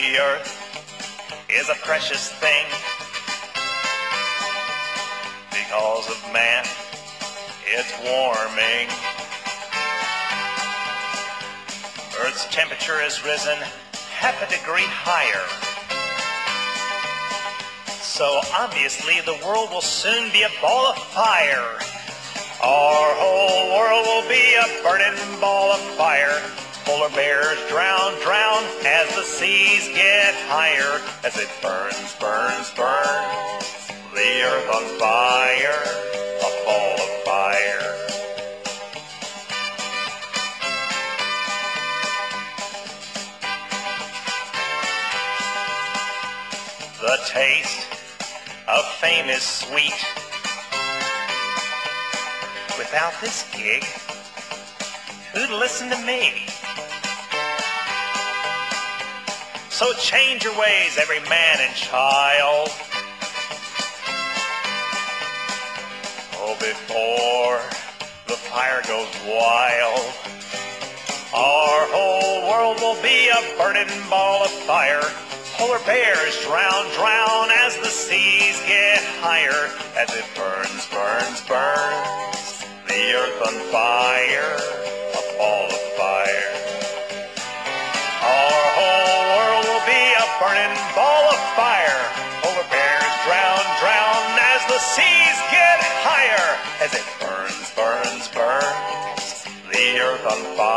The earth is a precious thing because of man, it's warming. Earth's temperature has risen half a degree higher. So obviously the world will soon be a ball of fire. Our whole world will be a burning ball of fire. Polar bears drown, drown as the seas get higher. As it burns, burns, burns, the earth on fire, a ball of fire. The taste of fame is sweet. Without this gig, who'd listen to me? So change your ways, every man and child. Oh, before the fire goes wild, our whole world will be a burning ball of fire. Polar bears drown, drown as the seas get higher. As it burns, burns, burns, the earth on fire, a ball of fire. Our whole world will be a burning ball of fire. Polar bears drown, drown as the seas get higher. As it burns, burns, burns, the earth on fire.